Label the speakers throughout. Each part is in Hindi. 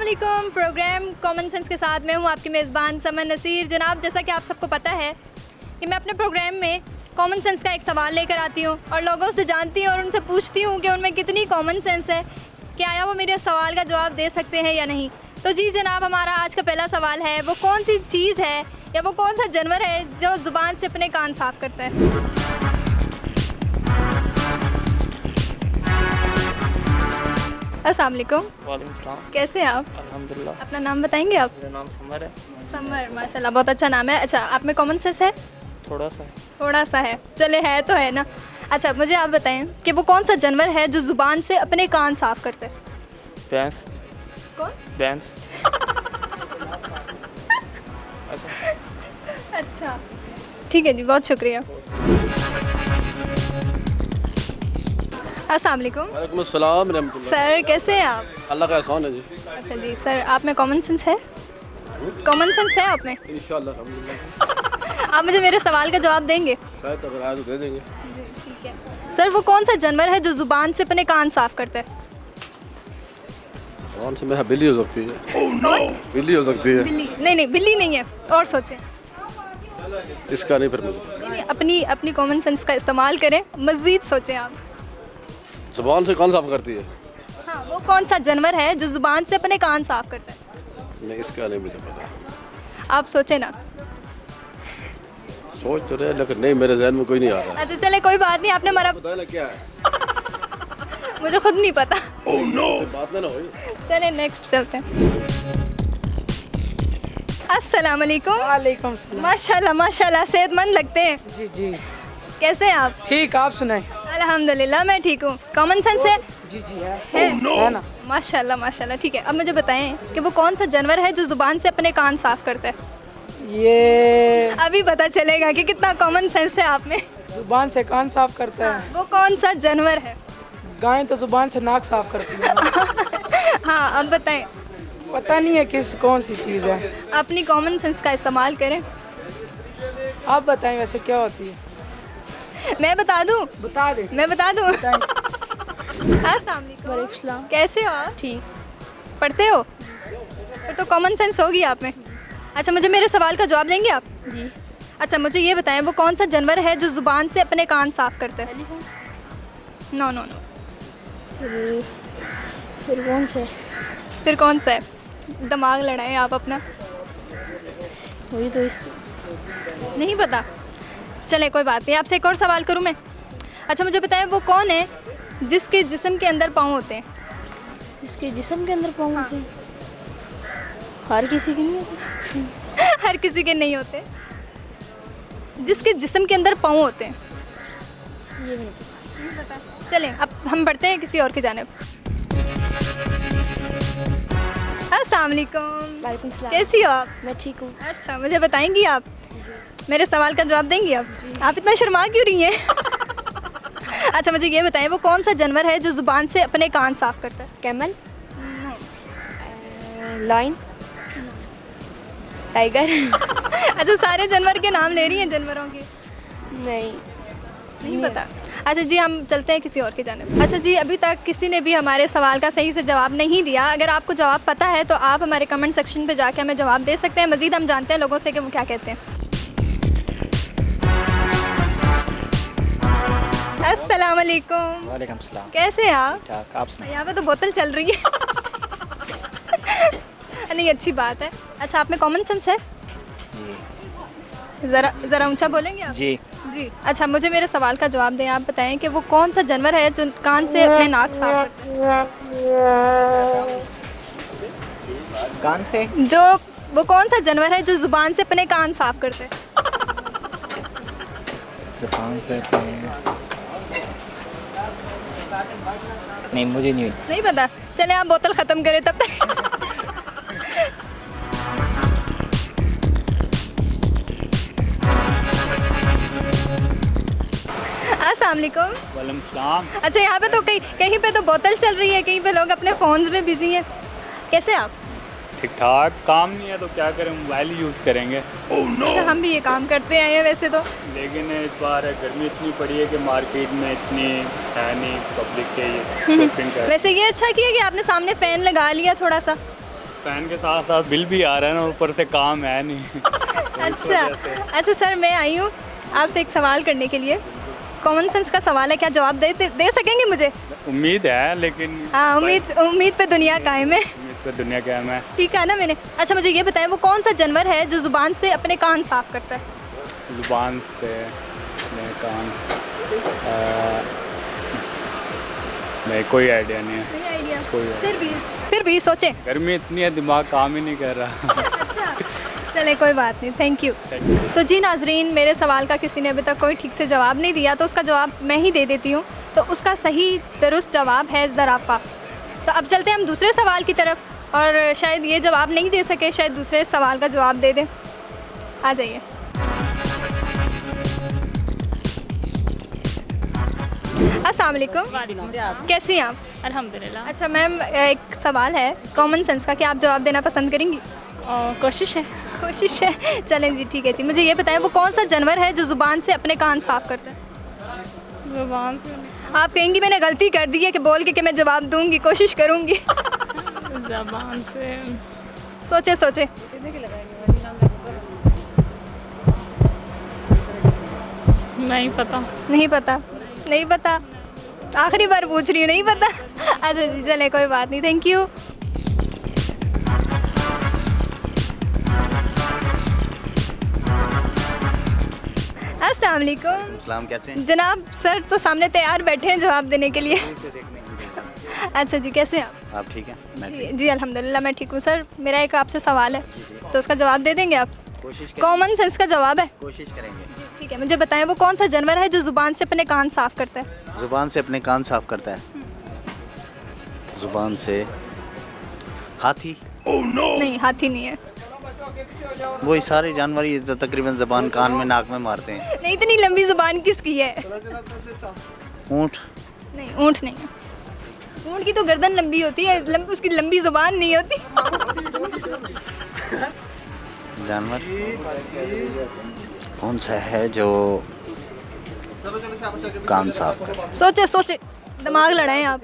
Speaker 1: अस्सलामुअलैकुम। प्रोग्राम कॉमन सेंस के साथ मैं हूँ आपकी मेज़बान समर नसीर। जनाब, जैसा कि आप सबको पता है कि मैं अपने प्रोग्राम में कॉमन सेंस का एक सवाल लेकर आती हूँ और लोगों से जानती हूँ और उनसे पूछती हूँ कि उनमें कितनी कॉमन सेंस है, कि आया वो मेरे सवाल का जवाब दे सकते हैं या नहीं। तो जी जनाब, हमारा आज का पहला सवाल है, वो कौन सी चीज़ है या वो कौन सा जानवर है जो ज़ुबान से अपने कान साफ़ करता है? अस्सलाम वालेकुम।
Speaker 2: वालेकुम सलाम।
Speaker 1: कैसे हैं आप?
Speaker 2: अल्हम्दुलिल्लाह।
Speaker 1: अपना नाम बताएंगे आप?
Speaker 2: मेरा नाम समर है।
Speaker 1: समर, माशाल्लाह बहुत अच्छा नाम है। अच्छा, आप में कॉमन सेंस है?
Speaker 2: थोड़ा सा है।
Speaker 1: थोड़ा सा है, चले है तो है ना। अच्छा, मुझे आप बताएं कि वो कौन सा जानवर है जो ज़ुबान से अपने कान साफ़ करता है?
Speaker 2: भैंस।
Speaker 1: कौन?
Speaker 2: भैंस।
Speaker 1: अच्छा, ठीक है जी, बहुत शुक्रिया। अस्सलाम वालेकुम।
Speaker 3: वालेकुम अस्सलाम रहमतुल्लाह।
Speaker 1: सर, कैसे हैं आप?
Speaker 3: अल्लाह का एहसान है जी।
Speaker 1: अच्छा जी सर, आप में कॉमन सेंस है? कॉमन सेंस है आप में?
Speaker 3: इंशाअल्लाह अल्हम्दुलिल्लाह।
Speaker 1: आप मुझे मेरे सवाल का जवाब देंगे?
Speaker 3: शायद अगर आए तो दे देंगे।
Speaker 1: ठीक है सर, वो कौन सा जानवर है जो ज़ुबान से अपने कान साफ़ करता है?
Speaker 3: कौन से में बिल्ली हो सकती है?
Speaker 1: कौन?
Speaker 3: बिल्ली हो सकती है।
Speaker 1: बिल्ली? नहीं, बिल्ली नहीं है, और सोचें।
Speaker 3: इसका नहीं फिर मुझे।
Speaker 1: नहीं, अपनी कॉमन सेंस का इस्तेमाल करें, मज़ीद सोचें आप।
Speaker 3: जुबान से कौन साफ करती है?
Speaker 1: हाँ, वो कौन सा जानवर है जो ज़ुबान से अपने कान साफ़ करता है?
Speaker 3: नहीं, इसका नहीं मुझे पता।
Speaker 1: आप सोचें ना।
Speaker 3: सोच तो रहे लेकिन नहीं, मेरे जहन में कोई नहीं आ रहा।
Speaker 1: अच्छा चले, कोई बात नहीं, आपने हमारा
Speaker 3: पता ना क्या है।
Speaker 1: मुझे खुद नहीं पता।
Speaker 3: बात ना हुई।
Speaker 1: चले नेक्स्ट चलते हैं। अस्सलाम वालेकुम।
Speaker 4: वालेकुम सलाम।
Speaker 1: माशाल्लाह माशाल्लाह, सेहतमंद लगते हैं।
Speaker 4: जी जी,
Speaker 1: कैसे हैं आप?
Speaker 4: ठीक। आप सुनाए?
Speaker 1: अल्हम्दुलिल्लाह मैं ठीक हूँ। कॉमन सेंस है?
Speaker 4: जी जी है।
Speaker 1: है
Speaker 4: ना।
Speaker 1: माशाल्लाह माशाल्लाह, ठीक है। अब मुझे बताएं कि वो कौन सा जानवर है जो ज़ुबान से अपने कान साफ़ करता है?
Speaker 4: ये
Speaker 1: अभी पता चलेगा कि कितना कॉमन सेंस है आप में।
Speaker 4: जुबान से कान साफ करता है।
Speaker 1: वो कौन सा जानवर है?
Speaker 4: गाय तो जुबान से नाक साफ करती है।
Speaker 1: हाँ, अब बताएं।
Speaker 4: पता नहीं है कौन सी चीज़ है।
Speaker 1: अपनी कॉमन सेंस का इस्तेमाल करें।
Speaker 4: आप बताएं वैसे क्या होती है?
Speaker 1: मैं बता दूं?
Speaker 4: बता दे।
Speaker 1: मैं बता दूं?
Speaker 4: बताएं।
Speaker 1: अस्सलाम वालेकुम। कैसे हो आप?
Speaker 5: ठीक।
Speaker 1: पढ़ते हो? फिर तो कॉमन सेंस होगी आप में। अच्छा, मुझे मेरे सवाल का जवाब देंगे आप?
Speaker 5: जी।
Speaker 1: अच्छा, मुझे ये बताएं, वो कौन सा जानवर है जो ज़ुबान से अपने कान साफ़ करता है? No no no.
Speaker 5: फिर कौन सा है?
Speaker 1: फिर कौन सा है? दिमाग लड़ाएं आप अपना।
Speaker 5: वही तो इस
Speaker 1: नहीं पता? चले कोई बात नहीं, आपसे एक और सवाल करूं मैं। अच्छा, मुझे बताएं, वो कौन है जिसके जिस्म के अंदर पाँव होते हैं?
Speaker 5: इसके जिस्म के अंदर पाँव होते हैं? हर किसी के नहीं होते।
Speaker 1: हर किसी के नहीं होते। जिसके जिस्म के अंदर पाँव होते हैं।
Speaker 5: ये भी नहीं पता।
Speaker 1: चलें, अब हम बढ़ते हैं किसी और की जानिब। अस्सलाम वालेकुम।
Speaker 5: वालेकुम सलाम।
Speaker 1: कैसी हो आप?
Speaker 5: मैं ठीक हूँ।
Speaker 1: अच्छा, मुझे बताएंगी आप? मेरे सवाल का जवाब देंगी आप? आप इतना शर्मा क्यों रही हैं? अच्छा, मुझे ये बताएं, वो कौन सा जानवर है जो ज़ुबान से अपने कान साफ़ करता है?
Speaker 5: कैमल। लाइन। टाइगर।
Speaker 1: अच्छा, सारे जानवर के नाम ले रही हैं जानवरों के?
Speaker 5: नहीं।
Speaker 1: नहीं पता? अच्छा जी, हम चलते हैं किसी और की जानिब। अच्छा जी, अभी तक किसी ने भी हमारे सवाल का सही से जवाब नहीं दिया। अगर आपको जवाब पता है तो आप हमारे कमेंट सेक्शन पे जाके हमें जवाब दे सकते हैं। मज़ीद हम जानते हैं लोगों से कि वो क्या कहते हैं। अस्सलाम वालेकुम।
Speaker 2: वालेकुम सलाम।
Speaker 1: कैसे हैं आप?
Speaker 2: ठीक, आप सुनाइए।
Speaker 1: यहाँ पे तो बोतल चल रही है। नहीं, अच्छी बात है। अच्छा, आप में कॉमन सेंस है? ज़रा ऊंचा बोलेंगे आप?
Speaker 2: जी।
Speaker 1: जी। अच्छा, मुझे मेरे सवाल का जवाब दें। आप बताएं कि वो कौन सा जानवर है जो कान से अपने नाक साफ करता है?
Speaker 2: कान से?
Speaker 1: वो कौन सा जानवर है जो ज़ुबान से अपने कान साफ करता है?
Speaker 2: जुबान से नहीं, मुझे नहीं
Speaker 1: पता? चले, आप बोतल ख़त्म करें तब तक। अस्सलाम वालेकुम।
Speaker 2: वालेकुम सलाम।
Speaker 1: अच्छा, यहाँ पे तो कहीं पे तो बोतल चल रही है, कहीं पे लोग अपने फ़ोन्स में बिजी हैं। कैसे आप?
Speaker 6: ठीक ठाक। काम नहीं है तो क्या करें, मोबाइल यूज़ करेंगे।
Speaker 1: अच्छा, हम भी ये काम करते आए हैं वैसे तो।
Speaker 6: लेकिन इस बार गर्मी इतनी पड़ी है कि मार्केट में इतनी है नहीं पब्लिक के ये शॉपिंग कर।
Speaker 1: वैसे ये अच्छा किया कि आपने सामने फ़ैन लगा लिया थोड़ा सा।
Speaker 6: फैन के साथ साथ बिल भी आ रहा है ना, ऊपर से काम है नहीं।
Speaker 1: अच्छा सर, मैं आई हूँ आपसे एक सवाल करने के लिए। कॉमन सेंस का सवाल है, क्या जवाब दे सकेंगे मुझे?
Speaker 6: उम्मीद है, लेकिन
Speaker 1: हाँ, उम्मीद पे दुनिया कायम है।
Speaker 6: उम्मीद पे दुनिया क्या है।
Speaker 1: ठीक है ना मैंने। अच्छा मुझे ये बताएं, वो कौन सा जानवर है जो ज़ुबान से अपने कान साफ़ करता है?
Speaker 6: जुबान से अपने कान, नहीं कोई आइडिया नहीं है।
Speaker 1: नहीं आइडिया?
Speaker 6: कोई
Speaker 1: फिर भी सोचें।
Speaker 6: गर्मी इतनी है, दिमाग काम ही नहीं कर रहा।
Speaker 1: अच्छा चले, कोई बात नहीं, थैंक यू। तो जी नाजरीन, मेरे सवाल का किसी ने अभी तक कोई ठीक से जवाब नहीं दिया, तो उसका जवाब मैं ही दे देती हूँ। तो उसका सही दुरुस्त जवाब है ज़राफ़ा। तो अब चलते हैं हम दूसरे सवाल की तरफ, और शायद ये जवाब नहीं दे सके, शायद दूसरे सवाल का जवाब दे दें। आ जाइए। अस्सलाम वालेकुम, कैसी हैं आप?
Speaker 5: अल्हम्दुलिल्लाह।
Speaker 1: अच्छा मैम, एक सवाल है कॉमन सेंस का, क्या आप जवाब देना पसंद करेंगी?
Speaker 5: कोशिश है।
Speaker 1: कोशिश है, चलें जी, ठीक है जी। मुझे ये बताएं, वो कौन सा जानवर है जो ज़ुबान से अपने कान साफ़ करता है?
Speaker 5: ज़ुबान से?
Speaker 1: आप कहेंगी मैंने गलती कर दी है कि बोल के कि मैं जवाब दूंगी, कोशिश करूंगी।
Speaker 5: ज़ुबान से
Speaker 1: सोचे सोचे।
Speaker 5: नहीं पता।
Speaker 1: नहीं पता? नहीं पता? आखिरी बार पूछ रही हूँ, नहीं पता? अच्छा जी, चले कोई बात नहीं, थैंक यू। अस्सलाम वालेकुम।
Speaker 7: सलाम, कैसे हैं?
Speaker 1: जनाब सर तो सामने तैयार बैठे हैं जवाब देने के लिए। अच्छा जी, कैसे हैं आप?
Speaker 7: आप ठीक हैं? मैं ठीक।
Speaker 1: जी अल्हम्दुलिल्लाह मैं ठीक हूँ। सर मेरा एक आपसे सवाल है, तो उसका जवाब दे देंगे आप?
Speaker 7: कोशिश करेंगे।
Speaker 1: कॉमन सेंस का जवाब है?
Speaker 7: कोशिश करेंगे।
Speaker 1: ठीक है, मुझे बताएं, वो कौन सा जानवर है जो ज़ुबान से अपने कान साफ़ करता है?
Speaker 7: ज़ुबान से अपने कान साफ करता है। ज़ुबान से हाथी?
Speaker 1: नहीं, हाथी नहीं है।
Speaker 7: वही सारे जानवर ही तो तकरीबन ज़बान कान में नाक में मारते हैं।
Speaker 1: नहीं, इतनी लंबी ज़ुबान किसकी है?
Speaker 7: ऊँट?
Speaker 1: नहीं, ऊँट नहीं है। ऊँट की तो गर्दन लंबी होती है, उसकी लंबी ज़ुबान नहीं होती।
Speaker 7: जानवर कौन सा है जो कान साफ करे?
Speaker 1: सोचे सोचे, दिमाग लड़ाएं आप।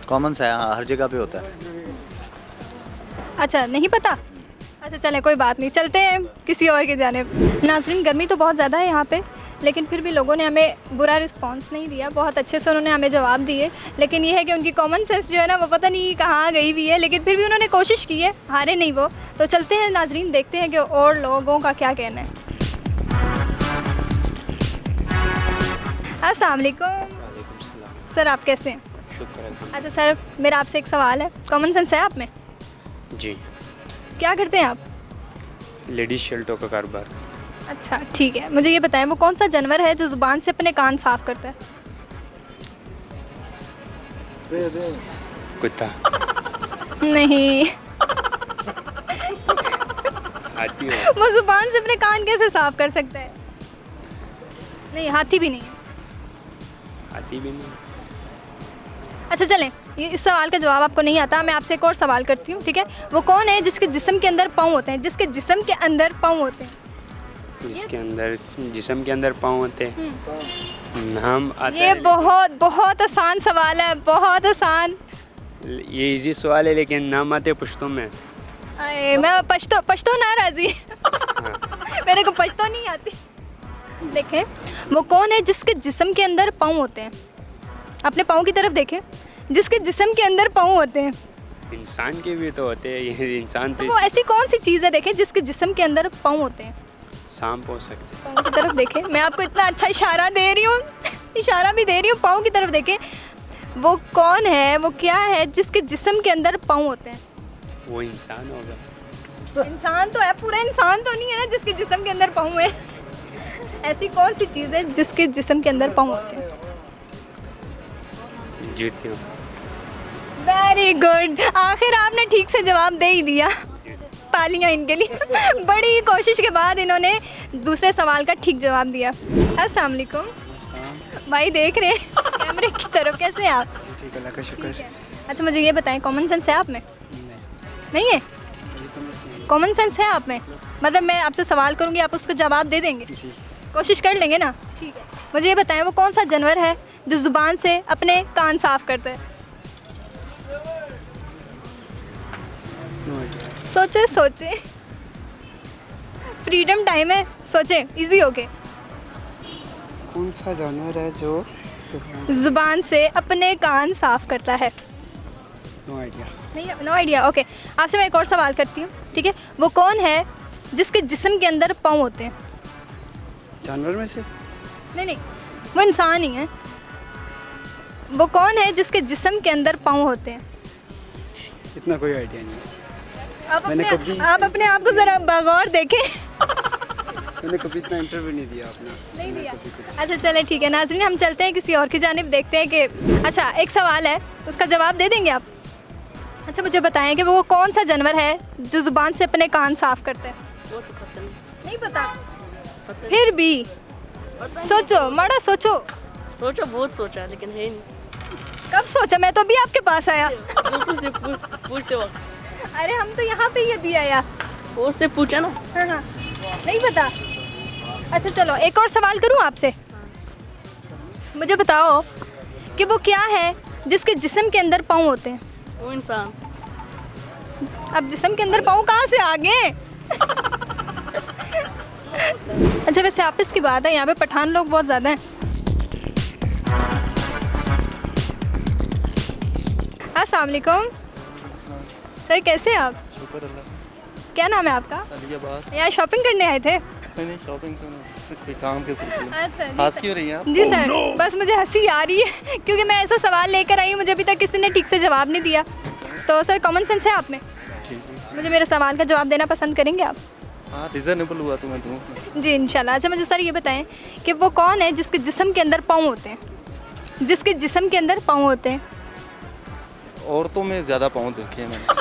Speaker 7: कॉमन सा है, हर जगह पे होता है।
Speaker 1: अच्छा नहीं पता? अच्छा चलें, कोई बात नहीं, चलते हैं किसी और की जानिब। नाज़रीन, गर्मी तो बहुत ज़्यादा है यहाँ पे, लेकिन फिर भी लोगों ने हमें बुरा रिस्पांस नहीं दिया, बहुत अच्छे से उन्होंने हमें जवाब दिए। लेकिन ये है कि उनकी कॉमन सेंस जो है ना, वो पता नहीं कहाँ गई हुई है, लेकिन फिर भी उन्होंने कोशिश की है, हारे नहीं वो। तो चलते हैं नाज़रीन, देखते हैं कि और लोगों का क्या कहना है। अस्सलाम वालेकुम। सर आप कैसे हैं? अच्छा सर, मेरा आपसे एक सवाल है, कॉमन सेंस है आप में?
Speaker 8: जी,
Speaker 1: क्या करते हैं आप?
Speaker 8: लेडीज शर्टों का कारोबार।
Speaker 1: अच्छा ठीक है, मुझे ये बताएं, वो कौन सा जानवर है जो ज़ुबान से अपने कान साफ़ करता है?
Speaker 8: कुत्ता।
Speaker 1: नहीं।
Speaker 8: हाथी हो।
Speaker 1: वो ज़ुबान से अपने कान कैसे साफ़ कर सकता है? नहीं, हाथी भी नहीं है।
Speaker 8: हाथी भी नहीं।
Speaker 1: अच्छा चलें, ये इस सवाल का जवाब आपको नहीं आता, मैं आपसे एक और सवाल करती हूँ, ठीक है? वो कौन है जिसके जिस्म के अंदर पाँव होते हैं? जिसके जिस्म के अंदर पाँव होते हैं?
Speaker 8: जिसके अंदर जिस्म के अंदर पाँव होते हैं, नाम आता
Speaker 1: ये
Speaker 8: है।
Speaker 1: बहुत बहुत आसान सवाल है, बहुत आसान।
Speaker 8: ये इजी सवाल है, लेकिन नाम आते पुश्तों में।
Speaker 1: अरे मैं पश्तो ना राजी। मेरे को पश्तो नहीं आती। देखें, वो कौन है जिसके जिस्म के अंदर पाँव होते हैं? अपने पाँव की तरफ देखें, जिसके जिस्म के अंदर पाँव होते हैं।
Speaker 8: इंसान के भी तो होते हैं, ये इंसान
Speaker 1: तो
Speaker 8: तो
Speaker 1: वो ऐसी कौन सी चीज़ है, देखें, जिसके जिस्म के अंदर पाँव होते हैं?
Speaker 8: सांप हो सकते हैं।
Speaker 1: पाँव की तरफ देखें, मैं आपको इतना अच्छा इशारा दे रही हूँ, इशारा भी दे रही हूँ, पाँव की तरफ देखें। वो कौन है, वो क्या है जिसके जिस्म के अंदर पाँव होते हैं?
Speaker 8: वो इंसान होगा।
Speaker 1: इंसान तो है, पूरा इंसान तो नहीं है ना जिसके जिस्म के अंदर पाँव है। ऐसी कौन सी चीज़ है जिसके जिस्म के अंदर पाँव होते हैं?
Speaker 8: जूतियों।
Speaker 1: वेरी गुड, आखिर आपने ठीक से जवाब दे ही दिया, तालियां इनके लिए। बड़ी कोशिश के बाद इन्होंने दूसरे सवाल का ठीक जवाब दिया। अस्सलाम वालेकुम भाई, देख रहे हैं कैमरे की तरफ, कैसे हैं आप?
Speaker 7: ठीक है, अल्लाह का शुक्र।
Speaker 1: अच्छा मुझे ये बताएं, कॉमन सेंस है आप में? नहीं है? कॉमन सेंस है आप में? मतलब मैं आपसे सवाल करूँगी, आप उसका जवाब दे देंगे? कोशिश कर लेंगे ना? ठीक है, मुझे ये बताएं, वो कौन सा जानवर है जो ज़ुबान से अपने कान साफ़ करता है? सोचे सोचे, फ्रीडम टाइम है, सोचे इजी होके।
Speaker 8: कौन सा जानवर है जो
Speaker 1: जुबान से अपने कान साफ करता है?
Speaker 8: No idea.
Speaker 1: नहीं, नो आइडिया। ओके, आपसे मैं एक और सवाल करती हूँ, ठीक है? वो कौन है जिसके जिस्म के अंदर पाँव होते हैं?
Speaker 8: जानवर में से?
Speaker 1: नहीं, वो इंसान ही है। वो कौन है जिसके जिस्म के अंदर पाँव होते हैं?
Speaker 8: इतना कोई आइडिया नहीं है।
Speaker 1: आप
Speaker 8: मैंने
Speaker 1: अपने
Speaker 8: कभी-
Speaker 1: आप अपने आप को ज़रा बगौर देखें।
Speaker 8: मैंने कभी इतना इंटरव्यू नहीं दिया अपना।
Speaker 1: नहीं दिया। अच्छा चले ठीक है नाज़रीन, हम चलते हैं किसी और की जानिब, देखते हैं कि अच्छा एक सवाल है, उसका जवाब दे देंगे आप? अच्छा मुझे बताएं कि वो कौन सा जानवर है जो ज़ुबान से अपने कान साफ़ करता है? नहीं पता? फिर भी सोचो, माड़ा सोचो।
Speaker 9: सोचा, बहुत सोचा, लेकिन है नहीं।
Speaker 1: कब सोचा? मैं तो अभी आपके पास आया।
Speaker 9: दूसरों से पूछते वक्त
Speaker 1: अरे हम तो यहाँ पे ही अभी आया।
Speaker 9: उससे पूछा ना।
Speaker 1: हाँ हाँ, नहीं पता। अच्छा चलो एक और सवाल करूँ आपसे, मुझे बताओ कि वो क्या है जिसके जिस्म के अंदर पाँव होते हैं?
Speaker 9: वो इंसान।
Speaker 1: अब जिस्म के अंदर पाँव कहाँ से आ गए? अच्छा वैसे आपस की बात है, यहाँ पे पठान लोग बहुत ज़्यादा हैं। अस्सलाम वालेकुम सर, कैसे हैं आप?
Speaker 10: शुक्र अल्लाह।
Speaker 1: क्या नाम है आपका?
Speaker 10: अली अब्बास।
Speaker 1: यहाँ शॉपिंग करने आए थे?
Speaker 10: नहीं शॉपिंग कोई काम के सिलसिले में।
Speaker 1: अच्छा जी
Speaker 10: हंस
Speaker 1: सर।
Speaker 10: क्यों रही हैं आप?
Speaker 1: जी सर, बस मुझे हंसी आ रही है क्योंकि मैं ऐसा सवाल लेकर आई हूँ, मुझे अभी तक किसी ने ठीक से जवाब नहीं दिया। तो सर कॉमन सेंस है आप में?
Speaker 10: ठीक है।
Speaker 1: मुझे मेरे सवाल का जवाब देना पसंद करेंगे आप?
Speaker 10: हाँ रिजनेबल हुआ तो मैं दूँ।
Speaker 1: जी इंशाल्लाह। अच्छा मुझे सर ये बताएं कि वो कौन है जिसके जिस्म के अंदर पाँव होते हैं? जिसके जिस्म के अंदर पाँव होते हैं?
Speaker 10: औरतों में ज़्यादा पाँव देखे हैं मैंने।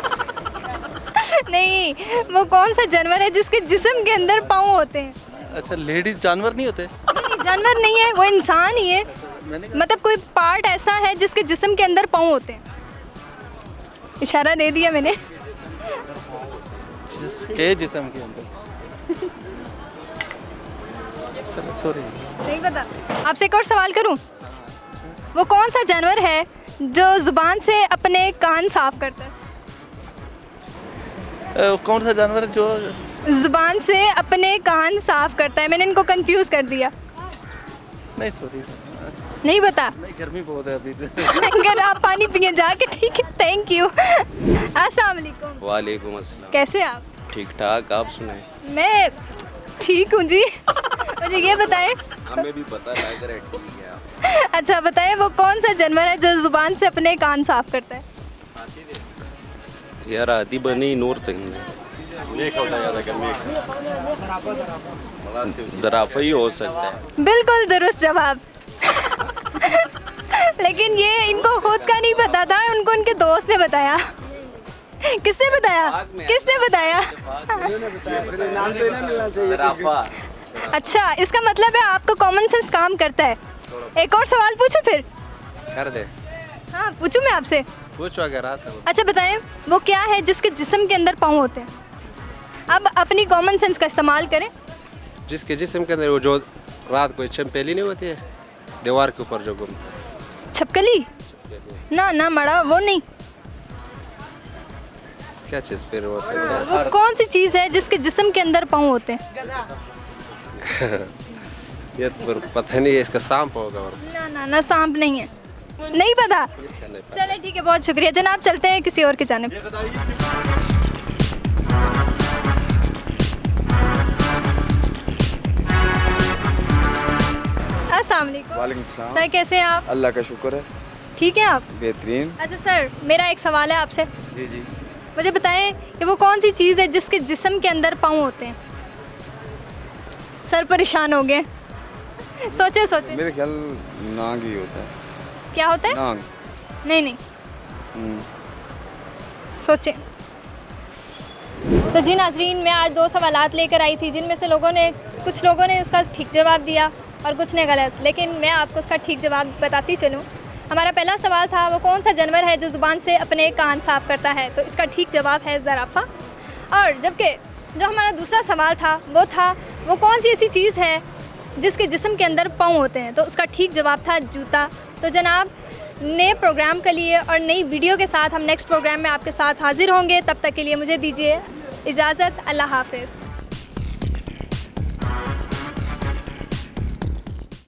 Speaker 1: नहीं, वो कौन सा जानवर है जिसके जिस्म के अंदर पाँव होते हैं?
Speaker 10: अच्छा लेडीज़ जानवर नहीं होते?
Speaker 1: नहीं, जानवर नहीं है, वो इंसान ही है।
Speaker 10: मैंने
Speaker 1: मतलब कोई पार्ट ऐसा है जिसके जिस्म के अंदर पाँव होते हैं। इशारा दे दिया मैंने।
Speaker 10: जिसके जिस्म के अंदर। सॉरी
Speaker 1: नहीं पता। आपसे एक और सवाल करूं? वो कौन सा जानवर है जो जुबान से अपने कान साफ करता है?
Speaker 10: कौन सा जानवर जो
Speaker 1: जुबान से अपने कान साफ करता है? मैंने इनको कंफ्यूज कर दिया।
Speaker 10: नहीं सॉरी
Speaker 1: नहीं बता?
Speaker 10: नहीं गर्मी बहुत है अभी।
Speaker 1: अगर आप पानी पिए जाके। ठीक है, थैंक यू। अस्सलाम वालेकुम।
Speaker 8: वालेकुम अस्सलाम।
Speaker 1: कैसे आप?
Speaker 8: ठीक ठाक, आप सुनाएं।
Speaker 1: मैं ठीक हूँ जी। मुझे ये बताएं।
Speaker 8: हमें भी पता लग रहा है, ठीक है।
Speaker 1: अच्छा बताएं वो कौन सा जानवर है जो जुबान से अपने कान साफ करता है?
Speaker 8: यार आदि बनी नूर सिंह जराफा ही हो सकता है।
Speaker 1: बिल्कुल दुरुस्त जवाब। लेकिन ये इनको खुद का नहीं पता था, उनको उनके दोस्त ने बताया। किसने बताया? किसने बताया?
Speaker 8: जराफा।
Speaker 1: अच्छा इसका मतलब है आपको कॉमन सेंस काम करता है। एक और सवाल पूछूं फिर?
Speaker 8: कर दे।
Speaker 1: हाँ पूछूं मैं आपसे?
Speaker 8: पूछो अगर आता।
Speaker 1: अच्छा बताएं वो क्या है जिसके जिस्म के अंदर पाँव होते हैं? अब अपनी कॉमन सेंस का इस्तेमाल करें।
Speaker 8: जिसके जिस्म के अंदर वो जो रात को चंपेली नहीं होती है दीवार के ऊपर जो गुम।
Speaker 1: छपकली? ना ना मड़ा, वो नहीं।
Speaker 8: क्या चीज़ फिर वो से
Speaker 1: वो कौन सी चीज़ है जिसके जिस्म के अंदर पाँव होते हैं?
Speaker 8: ये तो पता नहीं है, इसका सांप होगा। और
Speaker 1: ना ना ना, सांप नहीं है। नहीं पता? चले ठीक है, बहुत शुक्रिया जनाब। चलते हैं किसी और की जानिब। अस्सलाम वालेकुम।
Speaker 3: वालेकुम सलाम।
Speaker 1: सर कैसे हैं आप?
Speaker 3: अल्लाह का शुक्र है,
Speaker 1: ठीक है आप?
Speaker 3: बेहतरीन।
Speaker 1: अच्छा सर मेरा एक सवाल है आपसे।
Speaker 3: जी जी।
Speaker 1: मुझे बताएं कि वो कौन सी चीज़ है जिसके जिस्म के अंदर पाँव होते हैं? सर परेशान हो गए। सोचे सोचे।
Speaker 3: मेरे ख्याल नांग ही होता है।
Speaker 1: क्या होता है?
Speaker 3: नांग।
Speaker 1: नहीं नहीं, सोचें। तो जी नाजरीन, मैं आज 2 सवालात लेकर आई थी जिनमें से कुछ लोगों ने उसका ठीक जवाब दिया और कुछ ने गलत, लेकिन मैं आपको उसका ठीक जवाब बताती चलूँ। हमारा पहला सवाल था वो कौन सा जानवर है जो ज़ुबान से अपने कान साफ़ करता है, तो इसका ठीक जवाब है ज़राफ़ा। और जबकि जो हमारा दूसरा सवाल था वो कौन सी ऐसी चीज़ है जिसके जिस्म के अंदर पाँव होते हैं? तो उसका ठीक जवाब था जूता। तो जनाब, नए प्रोग्राम के लिए और नई वीडियो के साथ हम नेक्स्ट प्रोग्राम में आपके साथ हाजिर होंगे। तब तक के लिए मुझे दीजिए इजाज़त। अल्लाह हाफ़िज़।